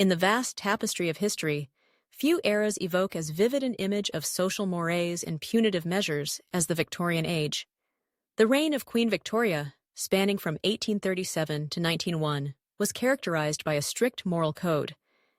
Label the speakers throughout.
Speaker 1: In the vast tapestry of history, few eras evoke as vivid an image of social mores and punitive measures as the Victorian age. The reign of Queen Victoria, spanning from 1837 to 1901, was characterized by a strict moral code,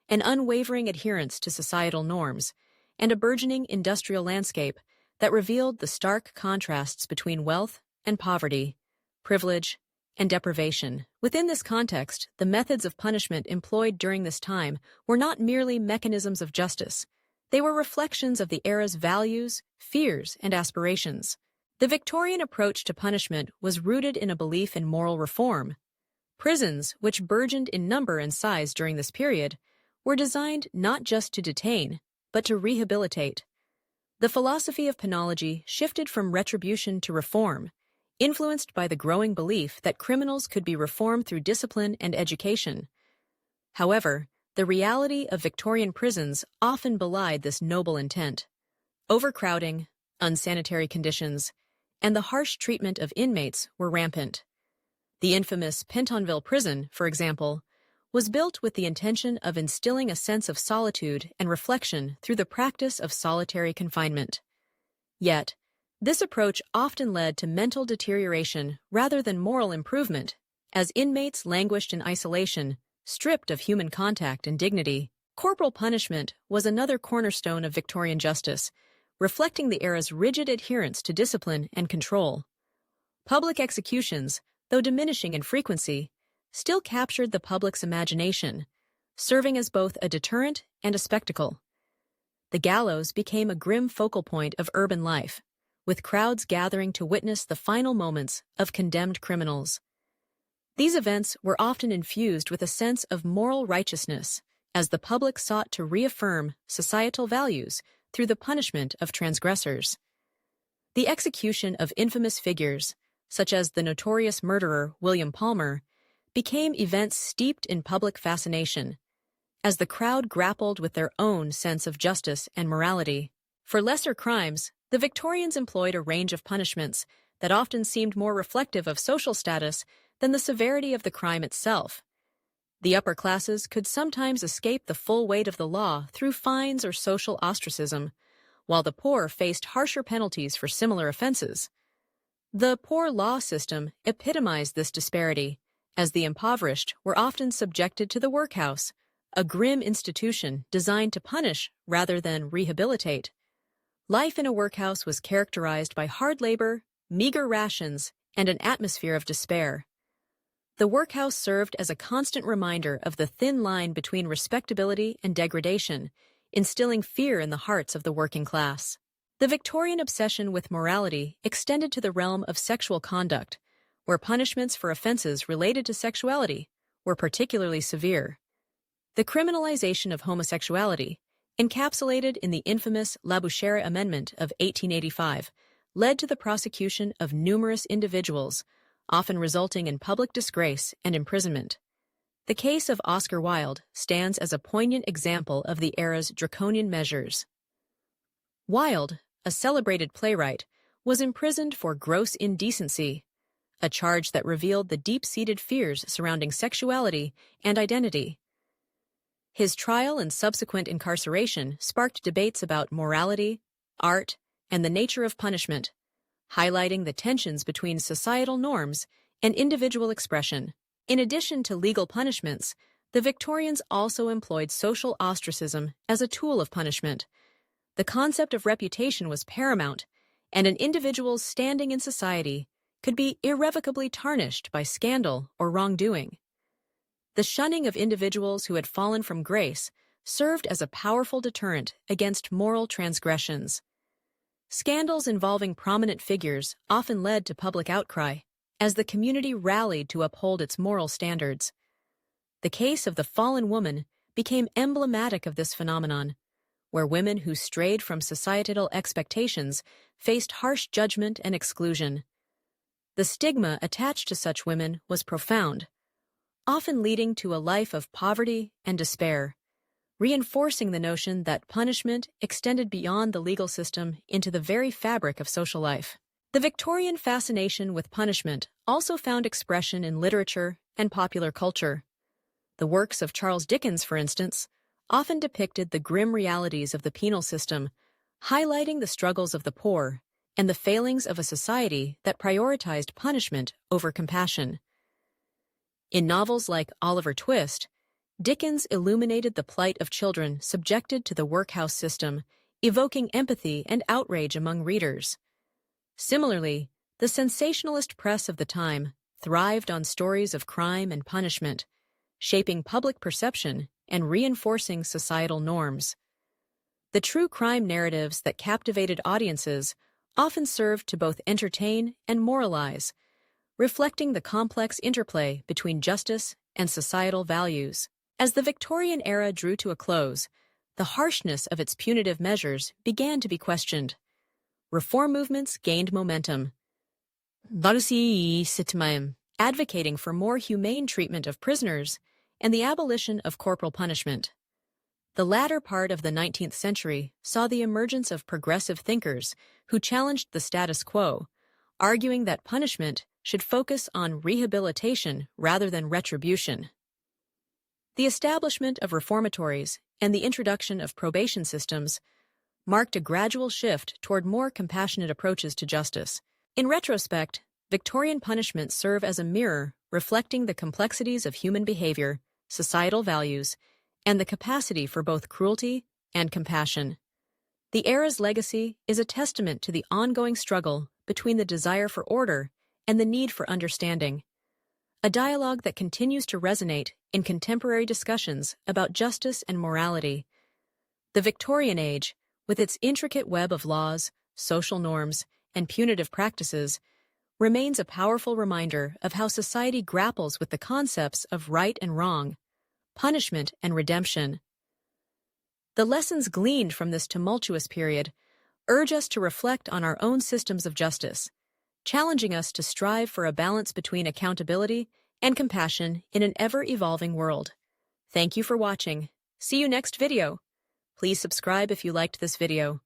Speaker 1: an unwavering adherence to societal norms, and a burgeoning industrial landscape that revealed the stark contrasts between wealth and poverty, privilege and deprivation. Within this context, the methods of punishment employed during this time were not merely mechanisms of justice. They were reflections of the era's values, fears, and aspirations. The Victorian approach to punishment was rooted in a belief in moral reform. Prisons, which burgeoned in number and size during this period, were designed not just to detain, but to rehabilitate. The philosophy of penology shifted from retribution to reform, influenced by the growing belief that criminals could be reformed through discipline and education. However, the reality of Victorian prisons often belied this noble intent. Overcrowding, unsanitary conditions, and the harsh treatment of inmates were rampant. The infamous Pentonville prison, for example, was built with the intention of instilling a sense of solitude and reflection through the practice of solitary confinement. Yet, this approach often led to mental deterioration rather than moral improvement, as inmates languished in isolation, stripped of human contact and dignity. Corporal punishment was another cornerstone of Victorian justice, reflecting the era's rigid adherence to discipline and control. Public executions, though diminishing in frequency, still captured the public's imagination, serving as both a deterrent and a spectacle. The gallows became a grim focal point of urban life, with crowds gathering to witness the final moments of condemned criminals. These events were often infused with a sense of moral righteousness, as the public sought to reaffirm societal values through the punishment of transgressors. The execution of infamous figures, such as the notorious murderer William Palmer, became events steeped in public fascination, as the crowd grappled with their own sense of justice and morality. For lesser crimes, the Victorians employed a range of punishments that often seemed more reflective of social status than the severity of the crime itself. The upper classes could sometimes escape the full weight of the law through fines or social ostracism, while the poor faced harsher penalties for similar offenses. The poor law system epitomized this disparity, as the impoverished were often subjected to the workhouse, a grim institution designed to punish rather than rehabilitate. Life in a workhouse was characterized by hard labor, meager rations, and an atmosphere of despair. The workhouse served as a constant reminder of the thin line between respectability and degradation, instilling fear in the hearts of the working class. The Victorian obsession with morality extended to the realm of sexual conduct, where punishments for offenses related to sexuality were particularly severe. The criminalization of homosexuality, encapsulated in the infamous Labouchere Amendment of 1885, led to the prosecution of numerous individuals, often resulting in public disgrace and imprisonment. The case of Oscar Wilde stands as a poignant example of the era's draconian measures. Wilde, a celebrated playwright, was imprisoned for gross indecency, a charge that revealed the deep-seated fears surrounding sexuality and identity. His trial and subsequent incarceration sparked debates about morality, art, and the nature of punishment, highlighting the tensions between societal norms and individual expression. In addition to legal punishments, the Victorians also employed social ostracism as a tool of punishment. The concept of reputation was paramount, and an individual's standing in society could be irrevocably tarnished by scandal or wrongdoing. The shunning of individuals who had fallen from grace served as a powerful deterrent against moral transgressions. Scandals involving prominent figures often led to public outcry, as the community rallied to uphold its moral standards. The case of the fallen woman became emblematic of this phenomenon, where women who strayed from societal expectations faced harsh judgment and exclusion. The stigma attached to such women was profound, often leading to a life of poverty and despair, reinforcing the notion that punishment extended beyond the legal system into the very fabric of social life. The Victorian fascination with punishment also found expression in literature and popular culture. The works of Charles Dickens, for instance, often depicted the grim realities of the penal system, highlighting the struggles of the poor and the failings of a society that prioritized punishment over compassion. In novels like Oliver Twist, Dickens illuminated the plight of children subjected to the workhouse system, evoking empathy and outrage among readers. Similarly, the sensationalist press of the time thrived on stories of crime and punishment, shaping public perception and reinforcing societal norms. The true crime narratives that captivated audiences often served to both entertain and moralize, reflecting the complex interplay between justice and societal values. As the Victorian era drew to a close, the harshness of its punitive measures began to be questioned. Reform movements gained momentum, advocating for more humane treatment of prisoners and the abolition of corporal punishment. The latter part of the 19th century saw the emergence of progressive thinkers who challenged the status quo, arguing that punishment should focus on rehabilitation rather than retribution. The establishment of reformatories and the introduction of probation systems marked a gradual shift toward more compassionate approaches to justice. In retrospect, Victorian punishments serve as a mirror reflecting the complexities of human behavior, societal values, and the capacity for both cruelty and compassion. The era's legacy is a testament to the ongoing struggle between the desire for order and the need for understanding, a dialogue that continues to resonate in contemporary discussions about justice and morality. The Victorian age, with its intricate web of laws, social norms, and punitive practices, remains a powerful reminder of how society grapples with the concepts of right and wrong, punishment and redemption. The lessons gleaned from this tumultuous period urge us to reflect on our own systems of justice, challenging us to strive for a balance between accountability and compassion in an ever-evolving world. Thank you for watching. See you next video. Please subscribe if you liked this video.